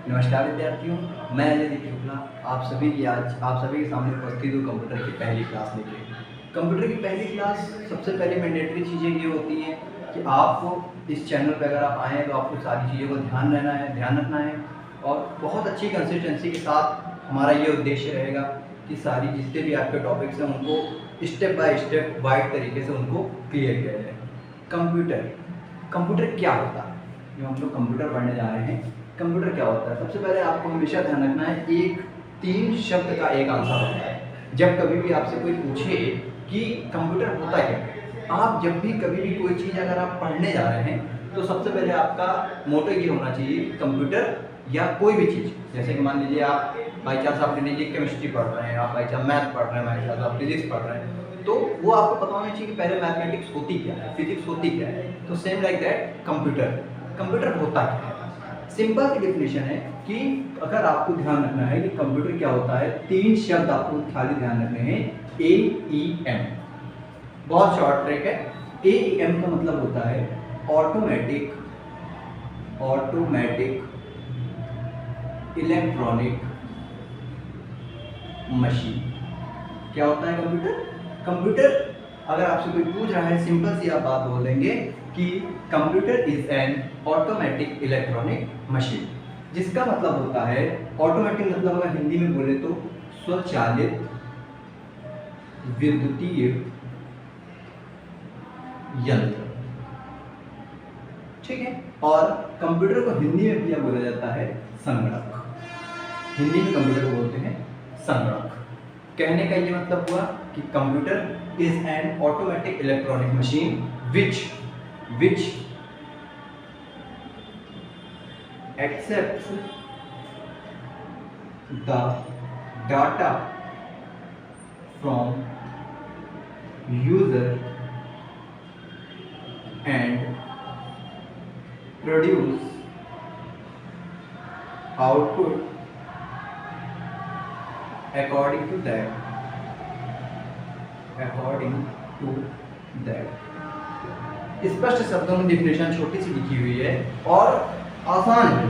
नमस्कार विद्यार्थियों, मैं अजय दीप शुक्ला आप सभी के सामने उपस्थित हूँ कंप्यूटर की पहली क्लास लेके। कंप्यूटर की पहली क्लास सबसे पहले मैंडेटरी चीज़ें ये होती हैं कि आपको इस चैनल पे अगर आप आए हैं तो आपको सारी चीज़ों को ध्यान रखना है और बहुत अच्छी कंसिस्टेंसी के साथ हमारा ये उद्देश्य रहेगा कि सारी जितने भी आपके टॉपिक्स हैं उनको स्टेप बाय स्टेप वाइड तरीके से उनको क्लियर किया जाए। कंप्यूटर क्या होता है? जो हम लोग कंप्यूटर पढ़ने जा रहे हैं, कंप्यूटर क्या होता है? सबसे पहले आपको हमेशा ध्यान रखना है, एक 3 शब्द का एक आंसर होता है। जब कभी भी आपसे कोई पूछे कि कंप्यूटर होता क्या है, आप जब भी कभी भी कोई चीज़ अगर आप पढ़ने जा रहे हैं तो सबसे पहले आपका मोटो ये होना चाहिए, कंप्यूटर या कोई भी चीज़, जैसे कि मान लीजिए आप बाई चांस आप ले लीजिए केमिस्ट्री पढ़ रहे हैं, आप बाई चांस मैथ पढ़ रहे हैं, बाई चांस आप फिजिक्स पढ़ रहे हैं, तो वो आपको पता होना चाहिए कि पहले मैथमेटिक्स होती क्या है, फिजिक्स होती क्या है। तो सेम लाइक दैट कंप्यूटर होता क्या है? सिंपल सी डेफिनेशन है कि अगर आपको ध्यान रखना है कि कंप्यूटर क्या होता है, 3 शब्द आपको खाली ध्यान रखने हैं। AEM, बहुत शॉर्ट ट्रिक है। AEM का मतलब होता है ऑटोमेटिक इलेक्ट्रॉनिक मशीन। क्या होता है कंप्यूटर? अगर आपसे कोई पूछ रहा है, सिंपल सी आप बात बोल देंगे कि computer is an automatic electronic machine, जिसका मतलब होता है ऑटोमेटिक मतलब अगर हिंदी में बोले तो स्वचालित विद्युतीय यंत्र। ठीक है, और कंप्यूटर को हिंदी में क्या बोला जाता है? संगणक। हिंदी में कंप्यूटर को बोलते हैं संगणक। कहने का ये मतलब हुआ कि computer is an automatic electronic machine which accepts the data from user and produce output according to that स्पष्ट शब्दों में डिफिनेशन छोटी सी लिखी हुई है और आसान है।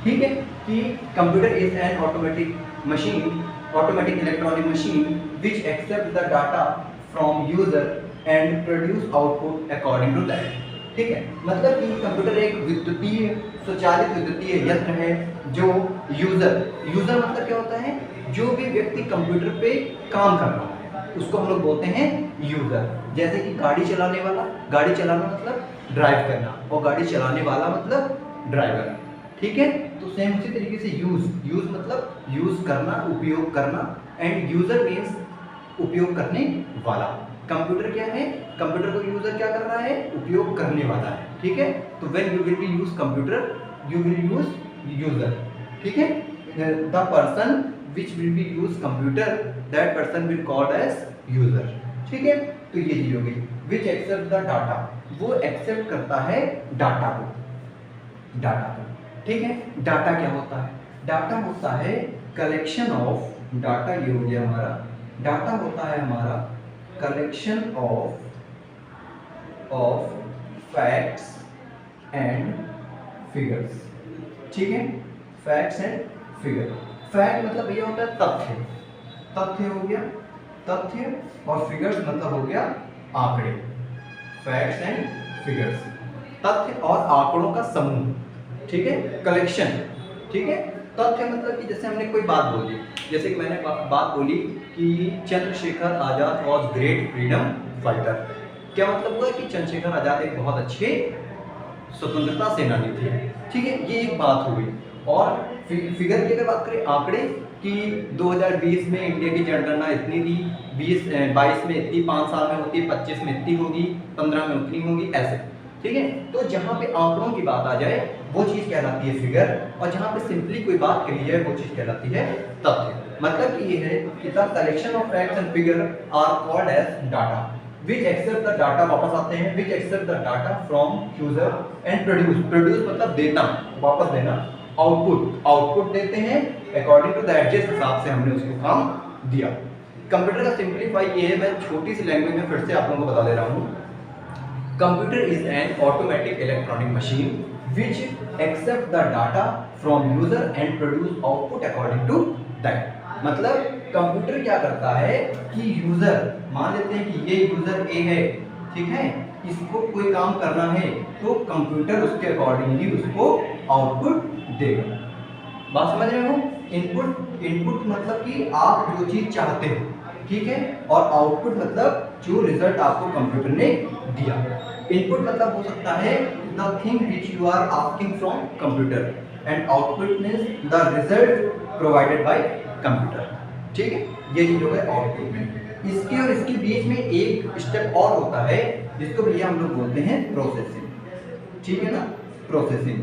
ठीक है, कि computer is an automatic electronic machine which accept the data from user and produce output according to that. ठीक है, मतलब कि कंप्यूटर एक स्वचालित विद्युतीय यंत्र है जो यूजर मतलब क्या होता है? जो भी व्यक्ति कंप्यूटर पे काम कर रहा है उसको हम लोग बोलते हैं यूजर। जैसे कि गाड़ी चलाना मतलब ड्राइव करना और गाड़ी चलाने वाला मतलब ड्राइवर। ठीक है, तो सेम उसी तरीके से यूज मतलब यूज करना, उपयोग करना, एंड यूजर मीन्स उपयोग करने वाला। कंप्यूटर क्या है? कंप्यूटर को यूजर क्या कर रहा है? उपयोग करने वाला है। ठीक है, तो when you will be use computer you will use user. ठीक है, the person which will be use computer that person will called as user। ठीक है, तो ये चीज हो गई। which accept the data, वो एक्सेप्ट करता है डाटा को। ठीक है, डाटा क्या होता है? डाटा होता है कलेक्शन ऑफ डाटा। ये हो गया हमारा डाटा होता है हमारा collection of facts and figures. ठीक है, फैक्ट्स एंड फिगर। फैक्ट मतलब ये होता है तथ्य हो गया तथ्य, और फिगर्स मतलब हो गया आंकड़े। फैक्ट्स एंड फिगर्स, तथ्य और आंकड़ों का समूह। ठीक है, कलेक्शन। ठीक है, तथ्य मतलब कि जैसे हमने कोई बात बोली, जैसे कि मैंने बात बोली कि Chandrashekhar Azad was great freedom fighter. क्या मतलब हुआ कि चंद्रशेखर आजाद एक बहुत अच्छे स्वतंत्रता सेनानी थे। ठीक है, ये एक बात हो गई। और फिगर की अगर बात करें, आंकड़े, कि 2020 में इंडिया की जनगणना इतनी थी, 22 में इतनी, 5 साल में होती है, 25 में इतनी होगी, 15 में उतनी होगी, ऐसे। ठीक है, तो जहाँ पे आंकड़ों की बात आ जाए वो चीज़ कहलाती है फिगर, और जहाँ पे सिंपली कोई बात कही जाए वो चीज़ कहलाती है तथ्य। मतलब कि ये है कि the collection of facts and figure are called as data which accept the data, वापस आते हैं, which accept the data from user and produce मतलब देना, वापस देना, आउटपुट देते हैं अकॉर्डिंग टू दैट, जिस हिसाब से हमने उसको काम दिया। कंप्यूटर का सिंप्लीफाई ये है, मैं छोटी सी लैंग्वेज में फिर से आप लोगों को बता दे रहा हूँ। Computer is an automatic electronic machine which accept the data from user and produce output according to that। मतलब कंप्यूटर क्या करता है कि यूजर, मान लेते हैं कि ये यूजर ए है, ठीक है, इसको कोई काम करना है तो कंप्यूटर उसके अकॉर्डिंगली उसको आउटपुट देगा। बात समझ रहे हो? इनपुट मतलब कि आप जो चीज चाहते हो, ठीक है, और आउटपुट मतलब जो रिजल्ट आपको कंप्यूटर ने दिया। इनपुट मतलब हो सकता है the thing which you are asking from computer and output means the result provided by computer, ठीक है, ये चीज हो गई आउटपुट में। इसके और इसके बीच में एक स्टेप और होता है जिसको भैया हम लोग बोलते हैं प्रोसेसिंग, ठीक है ना, प्रोसेसिंग।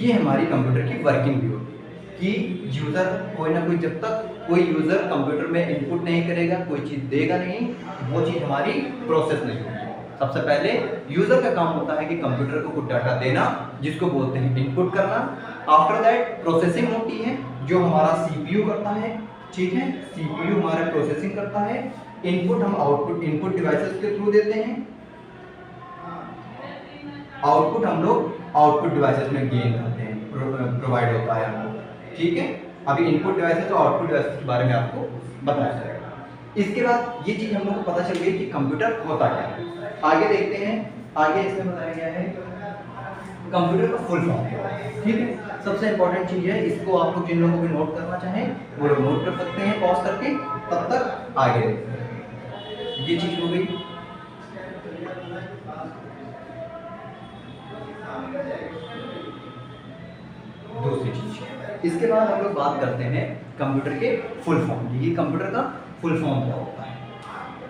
ये हमारी कंप्यूटर की वर्किंग भी होती है कि यूजर कोई ना कोई, जब तक कोई यूजर कंप्यूटर में इनपुट नहीं करेगा, कोई चीज देगा नहीं, वो चीज हमारी प्रोसेस नहीं होगी। सबसे पहले यूजर का काम होता है कि कंप्यूटर को कुछ डाटा देना, जिसको बोलते हैं इनपुट करना। आफ्टर दैट प्रोसेसिंग होती है जो हमारा सीपीयू करता है, ठीक है, सीपीयू हमारा प्रोसेसिंग करता है। इनपुट हम आउटपुट इनपुट डिवाइसेस के थ्रू देते हैं, आउटपुट हम लोग आउटपुट डिवाइसेस में गेन करते हैं, प्रोवाइड होता है हमको, ठीक है। अभी इनपुट डिवाइसेस और आउटपुट डिवाइसेस के बारे में आपको बताया जाएगा। इसके बाद ये चीज हम लोग को पता चल गई कि कंप्यूटर होता क्या है। आगे देखते हैं, आगे इसमें बताया गया है कंप्यूटर का फुल फॉर्म, ठीक है। सबसे इंपॉर्टेंट चीज है, इसको आप लोग जिन लोगों को भी नोट करना चाहें वो लोग नोट कर सकते हैं पॉज करके, तब तक आगे देखते हैं। ये चीज हो गई। दूसरी चीज, इसके बाद हम लोग बात करते हैं कंप्यूटर के फुल फॉर्म की। ये कंप्यूटर का फुल फॉर्म क्या होता है।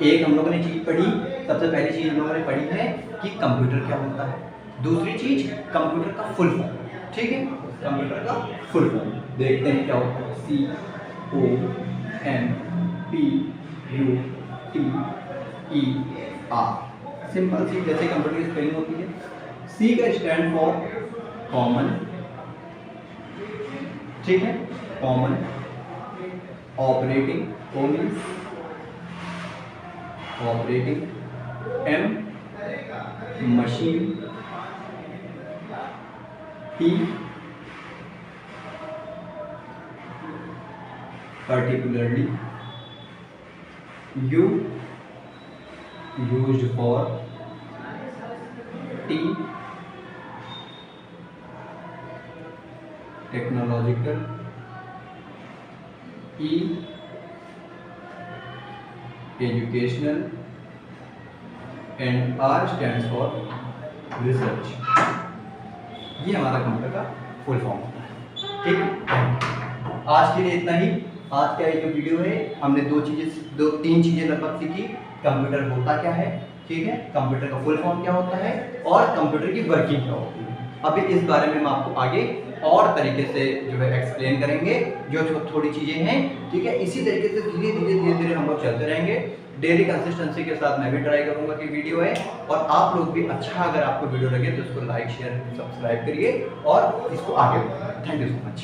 एक हम लोगों ने चीज पढ़ी, सबसे पहली चीज हम लोगों ने पढ़ी है कि कंप्यूटर क्या होता है। दूसरी चीज कंप्यूटर का फुल फॉर्म, ठीक है, कंप्यूटर का फुल फॉर्म देखते हैं क्या होता है। COMPUTER, सिंपल सी जैसे कंप्यूटर की स्पेलिंग होती है। C का स्टैंड फॉर कॉमन, ठीक है, common operating, operating, M machine, P particularly, U used for, T technological, E educational and R stands for research। ये हमारा कंप्यूटर का फुल फॉर्म होता है, ठीक है। आज के लिए इतना ही। आज का ये जो वीडियो है, हमने दो तीन चीजें लगभग सीखी। कंप्यूटर होता क्या है, ठीक है, कंप्यूटर का फुल फॉर्म क्या होता है और कंप्यूटर की वर्किंग क्या होती है। अभी इस बारे में हम आपको आगे और तरीके से जो है एक्सप्लेन करेंगे, जो थोड़ी चीज़ें हैं, ठीक है। इसी तरीके से धीरे धीरे हम लोग चलते रहेंगे। डेली कंसिस्टेंसी के साथ मैं भी ट्राई करूंगा कि वीडियो है, और आप लोग भी अच्छा अगर आपको वीडियो लगे तो इसको लाइक शेयर सब्सक्राइब करिए और इसको आगे बढ़ाइए। Thank you so much.